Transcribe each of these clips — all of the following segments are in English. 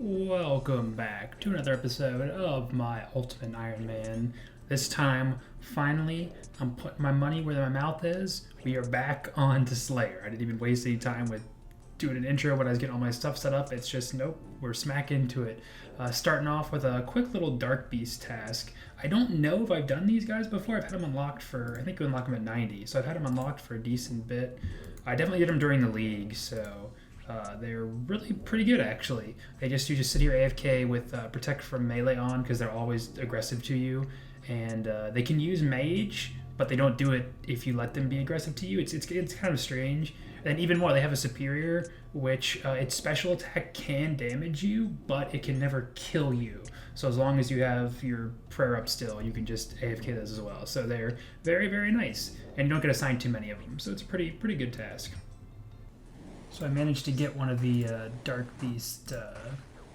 Welcome back to another episode of my Ultimate Iron Man. This time, finally, I'm putting my money where my mouth is. We are back on to Slayer. I didn't even waste any time with doing an intro when I was getting all my stuff set up. It's just, nope, we're smack into it. Starting off with a quick little Dark Beast task. I don't know if I've done these guys before. I've had them unlocked for, I think we unlocked them at 90, so I've had them unlocked for a decent bit. I definitely did them during the league, so... they're really pretty good, actually. You just sit here AFK with Protect from Melee on because they're always aggressive to you, and they can use Mage, but they don't do it if you let them be aggressive to you. It's kind of strange. And even more, they have a Superior, which its special attack can damage you, but it can never kill you. So as long as you have your prayer up still, you can just AFK those as well. So they're very, very nice, and you don't get assigned too many of them. So it's a pretty good task. So I managed to get one of the Dark Beast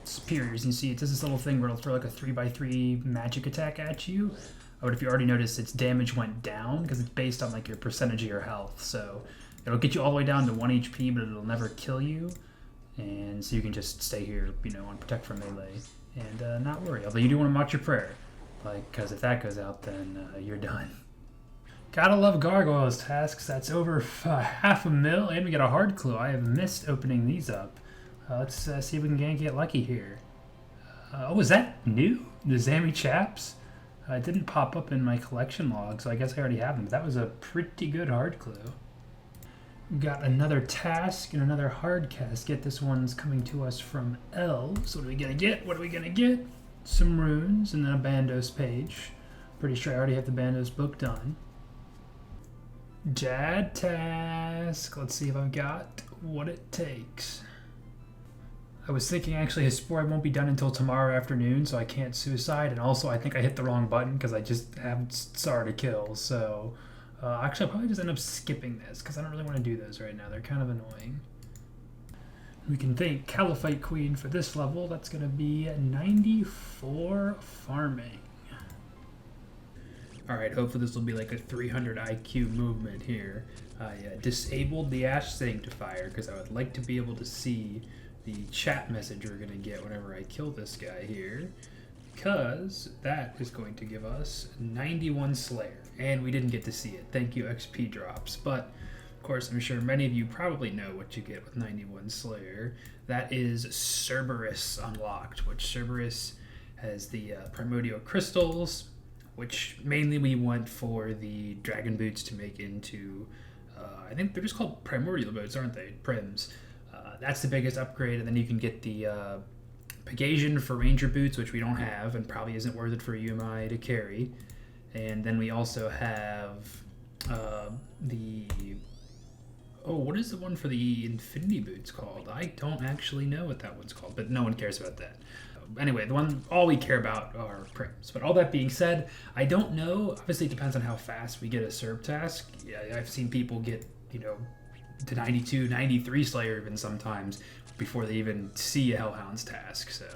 Superiors. You see, it does this little thing where it'll throw like a 3x3 magic attack at you. But if you already noticed, its damage went down because it's based on like your percentage of your health. So it'll get you all the way down to 1 HP, but it'll never kill you. And so you can just stay here, on Protect from Melee and not worry. Although you do want to mark your prayer, because if that goes out, then you're done. Gotta love Gargoyles tasks. That's over $500,000, and we got a hard clue. I have missed opening these up. Let's see if we can get lucky here. Oh, is that new? The Zammy Chaps? It didn't pop up in my collection log, so I guess I already have them. But that was a pretty good hard clue. We got another task and another hard casket. This one's coming to us from Elves. What are we gonna get? What are we gonna get? Some runes and then a Bandos page. Pretty sure I already have the Bandos book done. Jad task. Let's see if I've got what it takes. I was thinking actually his spore won't be done until tomorrow afternoon, so I can't suicide. And also I think I hit the wrong button because I just have Star to kill. So actually I'll probably just end up skipping this because I don't really want to do those right now. They're kind of annoying. We can thank Caliphate Queen for this level. That's going to be 94 farming. Alright, hopefully this will be like a 300 IQ movement here. I disabled the Ash Sanctifier because I would like to be able to see the chat message we're going to get whenever I kill this guy here, because that is going to give us 91 Slayer, and we didn't get to see it. Thank you, XP drops. But, of course, I'm sure many of you probably know what you get with 91 Slayer. That is Cerberus unlocked, which Cerberus has the Primordial Crystals, which mainly we want for the dragon boots to make into, I think they're just called primordial boots, aren't they? Prims. That's the biggest upgrade, and then you can get the Pegasian for ranger boots, which we don't have, and probably isn't worth it for UMI to carry. And then we also have what is the one for the infinity boots called? I don't actually know what that one's called, but no one cares about that. Anyway, all we care about are prims. But all that being said, I don't know. Obviously, it depends on how fast we get a Serb task. Yeah, I've seen people get, to 92, 93 Slayer even sometimes before they even see a Hellhound's task. So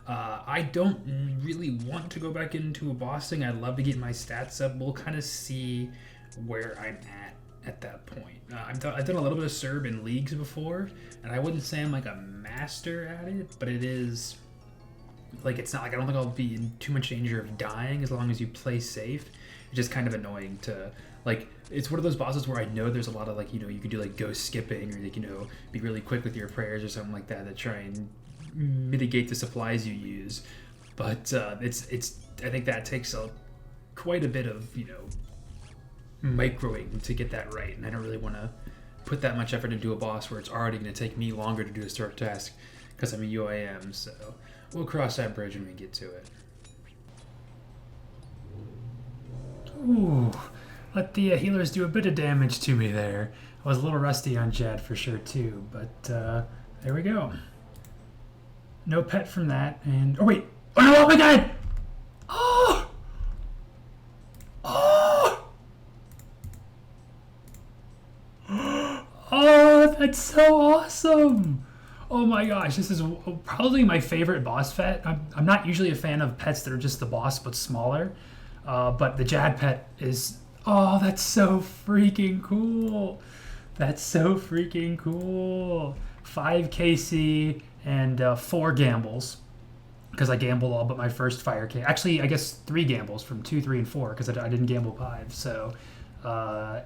I don't really want to go back into a boss thing. I'd love to get my stats up. We'll kind of see where I'm at that point. I've done a little bit of Serb in leagues before, and I wouldn't say I'm like a master at it, but it is... it's not like I don't think I'll be in too much danger of dying as long as you play safe. It's just kind of annoying to, it's one of those bosses where I know there's a lot of, you can do, ghost skipping or, be really quick with your prayers or something like that try and mitigate the supplies you use. But I think that takes quite a bit of, microing to get that right. And I don't really want to put that much effort into a boss where it's already going to take me longer to do a start task because I'm a UIM, so... We'll cross that bridge when we get to it. Ooh, let the healers do a bit of damage to me there. I was a little rusty on Jad for sure too, but there we go. No pet from that, and... Oh wait! Oh no, oh my god! Oh! Oh! Oh, that's so awesome! Oh my gosh, this is probably my favorite boss pet. I'm not usually a fan of pets that are just the boss but smaller, but the Jad pet is... Oh, that's so freaking cool. That's so freaking cool. 5 KC and 4 gambles because I gambled all but my first fire cape. Actually, I guess 3 gambles from 2, 3, and 4 because I didn't gamble 5. So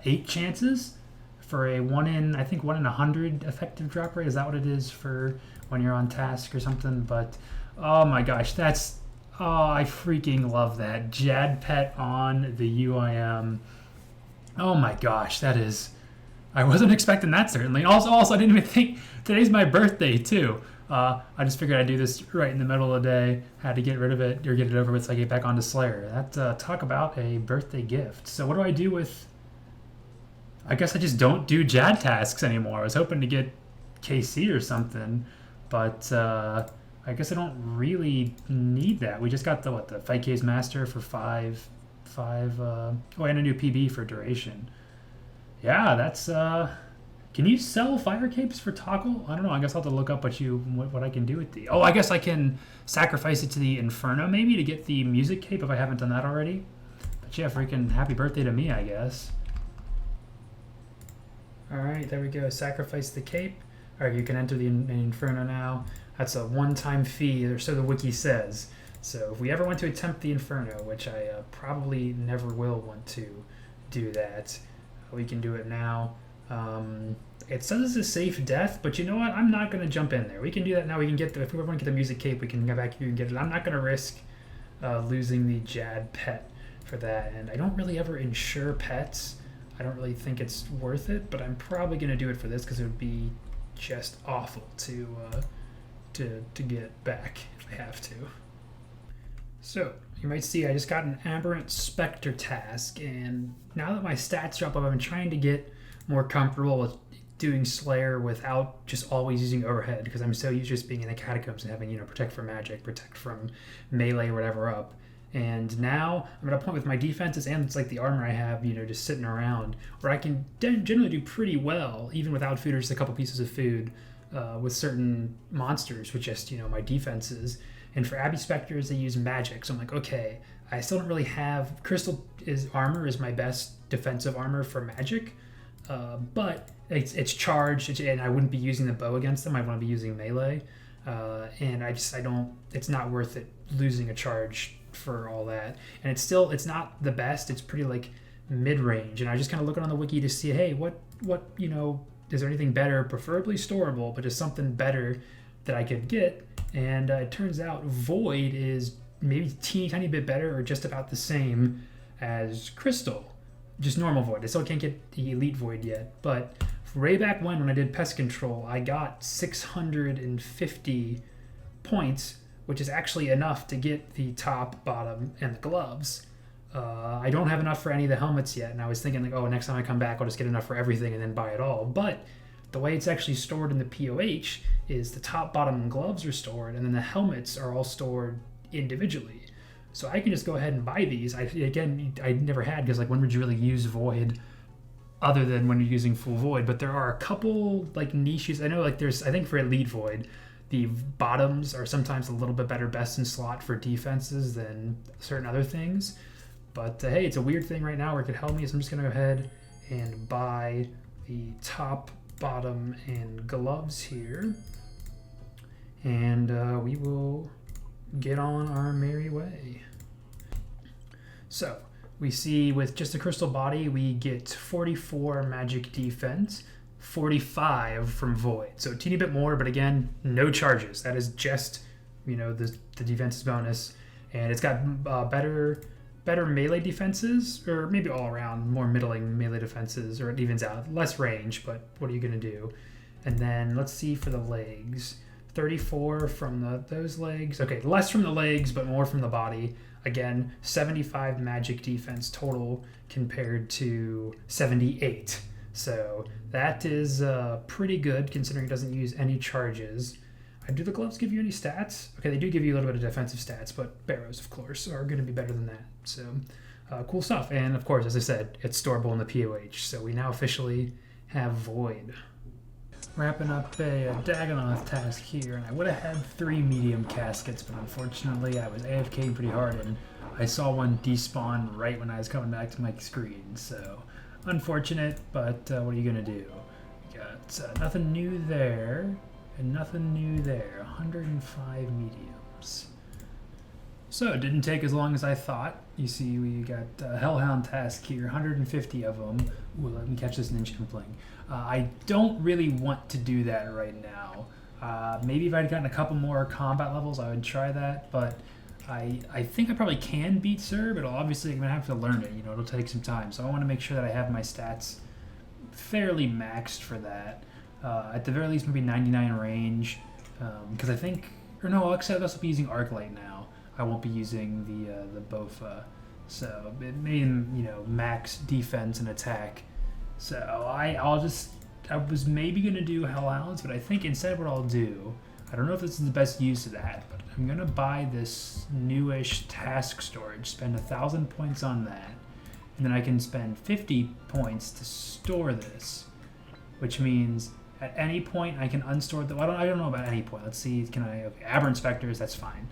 8 chances for a 1 in 100 effective drop rate. Is that what it is for when you're on task or something? But oh my gosh, I freaking love that. Jad Pet on the UIM. Oh my gosh, that is... I wasn't expecting that, certainly. Also, I didn't even think... Today's my birthday, too. I just figured I'd do this right in the middle of the day. Had to get rid of it, or get it over with so I get back onto Slayer. Talk about a birthday gift. So what do I do with... I guess I just don't do Jad tasks anymore. I was hoping to get KC or something, but I guess I don't really need that. We just got the Fight Case Master for 5... and a new PB for duration. Yeah, that's... Can you sell fire capes for toggle? I don't know. I guess I'll have to look up what I can do with the... Oh, I guess I can sacrifice it to the Inferno maybe to get the music cape if I haven't done that already. But yeah, freaking happy birthday to me, I guess. Alright, there we go. Sacrifice the cape. Alright, you can enter the Inferno now. That's a one-time fee, or so the wiki says. So if we ever want to attempt the Inferno, which I probably never will want to do that, we can do it now. It says it's a safe death, but you know what? I'm not going to jump in there. We can do that now. We can get if we want to get the music cape, we can go back here and get it. I'm not going to risk losing the Jad pet for that, and I don't really ever insure pets. I don't really think it's worth it, but I'm probably going to do it for this because it would be just awful to get back if I have to. So, you might see I just got an Aberrant Spectre task, and now that my stats drop up, I've been trying to get more comfortable with doing Slayer without just always using overhead, because I'm so used to just being in the catacombs and having, protect from magic, protect from melee or whatever up. And now I'm at a point with my defenses and it's like the armor I have, just sitting around, where I can generally do pretty well, even without food or just a couple pieces of food, with certain monsters with just, my defenses. And for Abbey Spectres, they use magic. So I'm like, okay, I still don't really have... Crystal armor is my best defensive armor for magic. But it's charged, and I wouldn't be using the bow against them. I want to be using melee. And I don't... It's not worth it losing a charge for all that. And it's not the best. It's pretty, mid-range. And I just kind of looking on the wiki to see, hey, what is there anything better, preferably storable, but just something better that I could get? And it turns out Void is maybe a teeny tiny bit better or just about the same as Crystal. Just normal Void. I still can't get the Elite Void yet. But way back when I did Pest Control, I got 650 points, which is actually enough to get the top, bottom, and the gloves. I don't have enough for any of the helmets yet, and I was thinking, next time I come back, I'll just get enough for everything and then buy it all. But the way it's actually stored in the POH is the top, bottom, and gloves are stored, and then the helmets are all stored individually. So I can just go ahead and buy these. I never had, because when would you really use Void other than when you're using full Void? But there are a couple niches. I know there's, I think for Elite Void, the bottoms are sometimes a little bit better best in slot for defenses than certain other things. But hey, it's a weird thing right now where it could help me, so I'm just going to go ahead and buy the top, bottom, and gloves here. And we will get on our merry way. So, we see with just a crystal body, we get 44 magic defense, 45 from Void. So a teeny bit more, but again, no charges. That is just, the defenses bonus. And it's got better melee defenses, or maybe all around more middling melee defenses, or it evens out. Less range, but what are you going to do? And then let's see for the legs. 34 from those legs. Okay, less from the legs, but more from the body. Again, 75 magic defense total compared to 78. So that is pretty good considering it doesn't use any charges. Do the gloves give you any stats? Okay, they do give you a little bit of defensive stats, but Barrows, of course, are going to be better than that. So cool stuff. And of course, as I said, it's storable in the POH. So we now officially have Void. Wrapping up a Dagonoth task here, and I would have had 3 medium caskets, but unfortunately I was AFK'd pretty hard, and I saw one despawn right when I was coming back to my screen. So unfortunate, but what are you going to do? Got nothing new there. And nothing new there. 105 mediums. So it didn't take as long as I thought. You see, we got Hellhound task here, 150 of them. Ooh, let me catch this ninja fling. I don't really want to do that right now. Maybe if I'd gotten a couple more combat levels, I would try that. But I think I probably can beat Sir, but obviously I'm gonna have to learn it. You know, it'll take some time. So I want to make sure that I have my stats fairly maxed for that. At the very least, maybe 99 range, because I think, or no, except I'll be using Arclight now. I won't be using the Bofa, so it made him, you know, max defense and attack. So I was maybe gonna do Hellhounds, but I think instead what I'll do, I don't know if this is the best use of that, but I'm gonna buy this newish task storage, spend 1,000 points on that, and then I can spend 50 points to store this, which means at any point I can unstore the. Well, I don't know about any point. Let's see. Can I? Okay, Aber Inspectors. That's fine.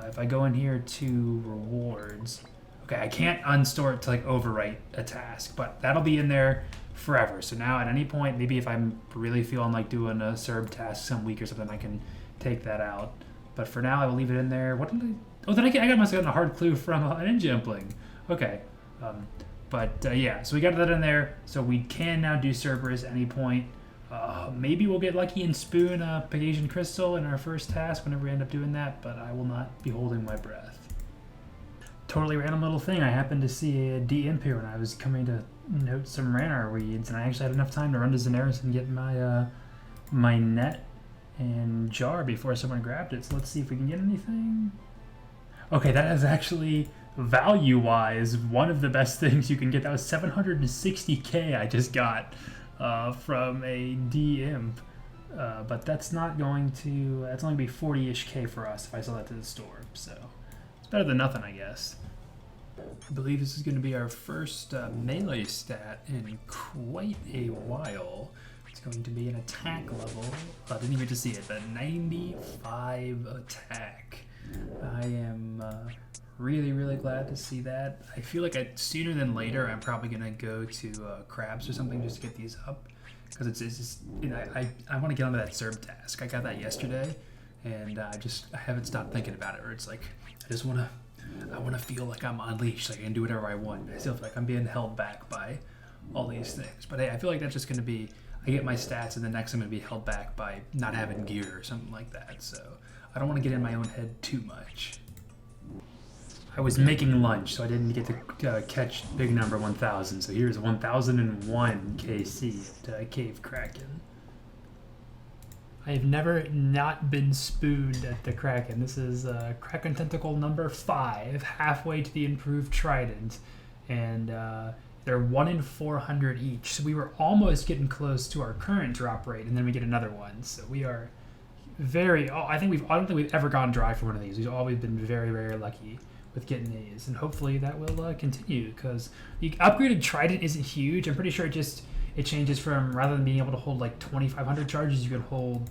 If I go in here to rewards, okay, I can't unstore it to like overwrite a task, but that'll be in there forever. So now at any point, maybe if I'm really feeling like doing a Serb task some week or something, I can take that out. But for now, I will leave it in there. What did I? Oh, then I got myself a hard clue from an ninja fling. Okay. Yeah, so we got that in there. So we can now do Cerberus at any point. Maybe we'll get lucky and spoon a Pegasian Crystal in our first task whenever we end up doing that, but I will not be holding my breath. Totally random little thing. I happened to see a D-Imp here when I was coming to note some Ranar weeds, and I actually had enough time to run to Zanaris and get my my net and jar before someone grabbed it. So let's see if we can get anything. Okay, that is actually, value-wise, one of the best things you can get. That was 760k I just got from a D-Imp. But that's not going to, that's only going to be 40-ish k for us if I sell that to the store. So it's better than nothing, I guess. I believe this is going to be our first melee stat in quite a while. It's going to be an attack level. I didn't even get to see it, but 95 attack. I am really, really glad to see that. I feel like sooner than later, I'm probably going to go to crabs or something just to get these up. Because it's just, you know, I want to get onto that Serb task. I got that yesterday, and I haven't stopped thinking about it. Or it's like, I want to feel like I'm unleashed, like I can do whatever I want. I still feel like I'm being held back by all these things. But hey, I feel like that's just going to be, I get my stats, and the next I'm going to be held back by not having gear or something like that. So I don't want to get in my own head too much. I was making lunch, so I didn't get to catch big number 1,000. So here's 1,001 KC at Cave Kraken. I have never not been spooned at the Kraken. This is Kraken Tentacle number 5, halfway to the improved Trident. And they're 1 in 400 each. So we were almost getting close to our current drop rate, and then we get another one. So we are very, I don't think we've ever gone dry for one of these. We've always been very, very lucky with getting these, and hopefully that will continue, because the upgraded Trident isn't huge. I'm pretty sure it changes from, rather than being able to hold like 2,500 charges, you can hold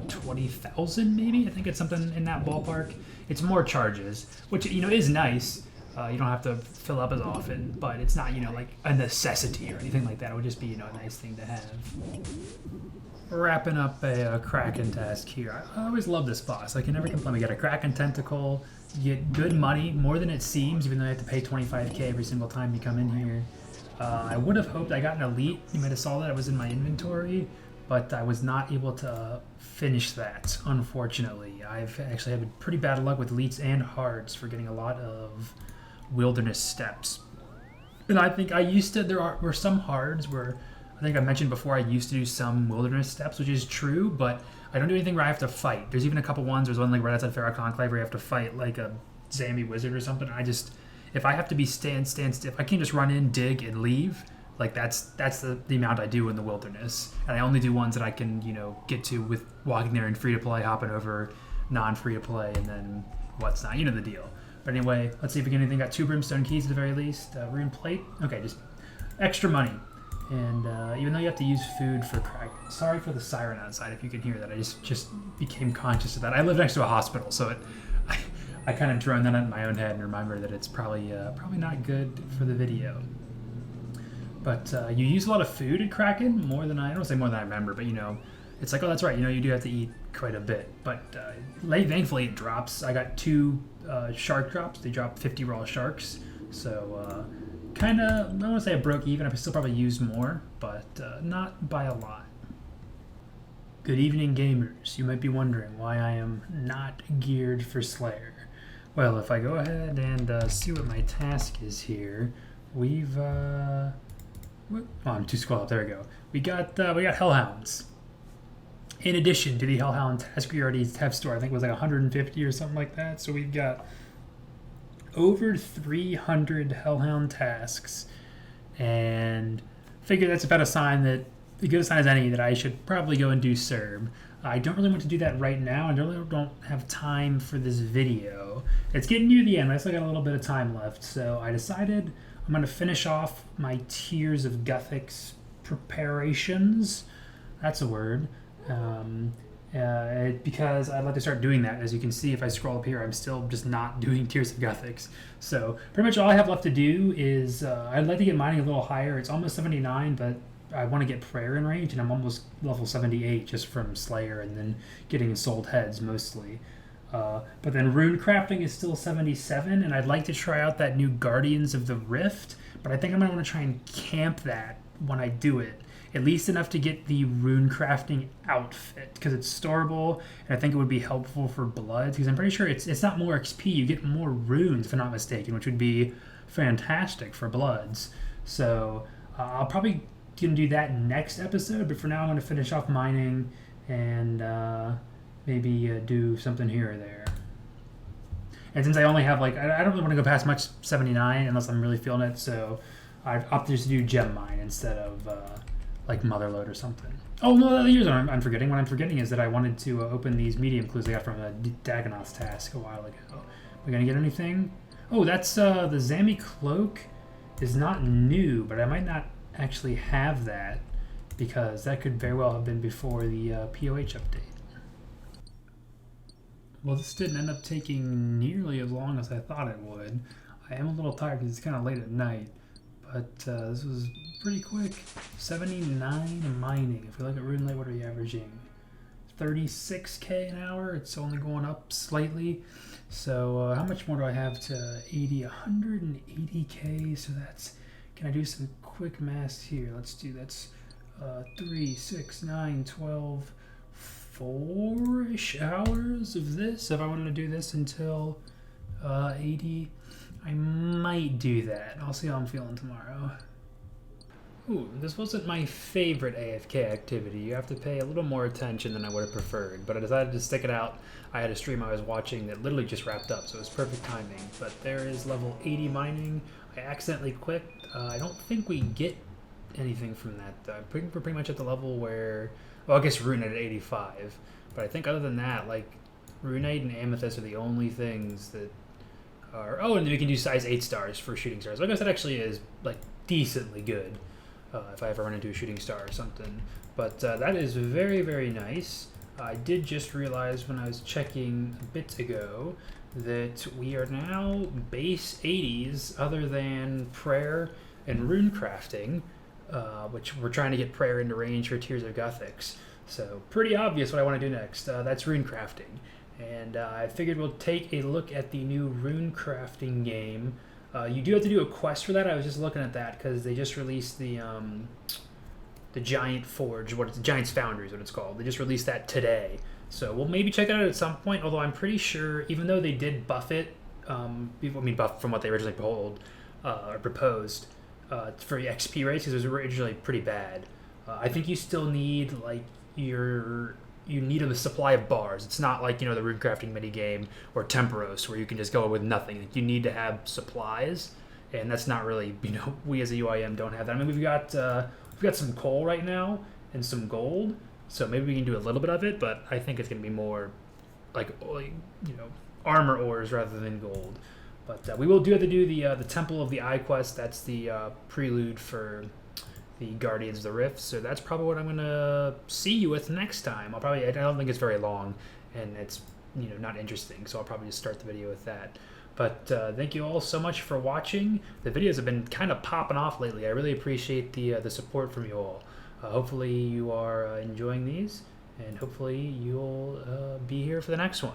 20,000 maybe. I think it's something in that ballpark. It's more charges, which, you know, is nice. You don't have to fill up as often, but it's not, you know, like a necessity or anything like that. It would just be, you know, a nice thing to have. Wrapping up a Kraken task here. I always love this boss. I can never complain. We got a Kraken Tentacle. You get good money, more than it seems, even though you have to pay 25k every single time you come in here. I would have hoped I got an Elite. You might have saw that. It was in my inventory, but I was not able to finish that, unfortunately. I've actually had pretty bad luck with Elites and Hards for getting a lot of Wilderness Steps. And I think there were some Hards where, I think I mentioned before, I used to do some Wilderness Steps, which is true, but I don't do anything where I have to fight. There's even a couple ones, there's one like right outside Pharaoh Conclave where you have to fight like a Zambi wizard or something. If I have to be stand still, if I can't just run in, dig, and leave, like that's the amount I do in the wilderness. And I only do ones that I can, you know, get to with walking there in free to play, hopping over non-free to play, and then what's not, you know the deal. But anyway, let's see if we get anything. Got 2 brimstone keys at the very least. Rune plate. Okay, just extra money. And even though you have to use food for Kraken, sorry for the siren outside if you can hear that. I just became conscious of that. I live next to a hospital, so I kind of drone that out in my own head and remember that it's probably not good for the video. But you use a lot of food at Kraken, I don't say more than I remember, but you know, it's like, oh, that's right, you know, you do have to eat quite a bit. But thankfully it drops. I got 2 shark drops. They dropped 50 raw sharks. So kind of, I don't want to say I broke even. I still probably use more, but not by a lot. Good evening, gamers. You might be wondering why I am not geared for Slayer. Well, if I go ahead and see what my task is here, we've oh, I'm too scrolled up. There we go. We got Hellhounds. In addition to the Hellhound task we already have stored, I think it was like 150 or something like that. So we've got over 300 Hellhound tasks, and figure that's about a sign that, as good a sign as any, that I should probably go and do SERB. I don't really want to do that right now. I really don't have time for this video. It's getting near the end. I still got a little bit of time left, so I decided I'm going to finish off my Tears of Guthix preparations. That's a word. Because I'd like to start doing that. As you can see, if I scroll up here, I'm still just not doing Tears of Guthix. So pretty much all I have left to do is I'd like to get mining a little higher. It's almost 79, but I want to get prayer in range, and I'm almost level 78 just from Slayer and then getting sold heads mostly. But then rune crafting is still 77, and I'd like to try out that new Guardians of the Rift, but I think I'm going to want to try and camp that when I do it. At least enough to get the rune crafting outfit, because it's storable, and I think it would be helpful for Bloods, because I'm pretty sure it's not more XP, you get more runes, if I'm not mistaken, which would be fantastic for Bloods. So I'll probably gonna do that next episode, but for now I'm going to finish off mining and maybe do something here or there. And since I only have, like, I don't really want to go past much 79 unless I'm really feeling it, so I've opted just to do gem mine instead of like Motherlode or something. Oh no, here's what I'm forgetting. What I'm forgetting is that I wanted to open these medium clues I got from a Dagonoth's task a while ago. We're gonna get anything? Oh, that's the Zami cloak is not new, but I might not actually have that because that could very well have been before the POH update. Well, this didn't end up taking nearly as long as I thought it would. I am a little tired because it's kind of late at night, but this was pretty quick. 79 mining. If we look at RuneLite, what are we averaging? 36k an hour. It's only going up slightly. So how much more do I have to 80? 180k. So that's, can I do some quick math here? Let's do, that's 3, 6, 9, 12, 4-ish hours of this. If I wanted to do this until 80, I might do that. I'll see how I'm feeling tomorrow. Ooh, this wasn't my favorite AFK activity. You have to pay a little more attention than I would have preferred, but I decided to stick it out. I had a stream I was watching that literally just wrapped up, so it was perfect timing. But there is level 80 mining. I accidentally clicked. I don't think we get anything from that, though. We're pretty much at the level where, well, I guess Runate at 85. But I think other than that, like, Runate and Amethyst are the only things that are... Oh, and then we can do size 8 stars for shooting stars. I guess that actually is, like, decently good. If I ever run into a shooting star or something. But that is very, very nice. I did just realize when I was checking a bit ago that we are now base 80s other than prayer and rune crafting, which we're trying to get prayer into range for Tears of Guthix. So pretty obvious what I want to do next. That's rune crafting. And I figured we'll take a look at the new rune crafting game. You do have to do a quest for that. I was just looking at that because they just released the Giant Forge, Giant's Foundry is what it's called. They just released that today. So we'll maybe check it out at some point, although I'm pretty sure, even though they did buff it, buff from what they originally proposed for the XP rates, because it was originally pretty bad. I think you still need, like, you need a supply of bars. It's not like, you know, the rune crafting mini game or Temporos where you can just go with nothing. You need to have supplies, and that's not really, you know, we as a UIM don't have that. I mean, we've got some coal right now and some gold, so maybe we can do a little bit of it, but I think it's going to be more like, you know, armor ores rather than gold. But we will have to do the Temple of the Eye quest. That's the prelude for the Guardians of the Rift, so that's probably what I'm gonna see you with next time. I don't think it's very long, and it's, you know, not interesting, so I'll probably just start the video with that. But thank you all so much for watching. The videos have been kind of popping off lately. I really appreciate the support from you all. Hopefully you are enjoying these, and hopefully you'll be here for the next one.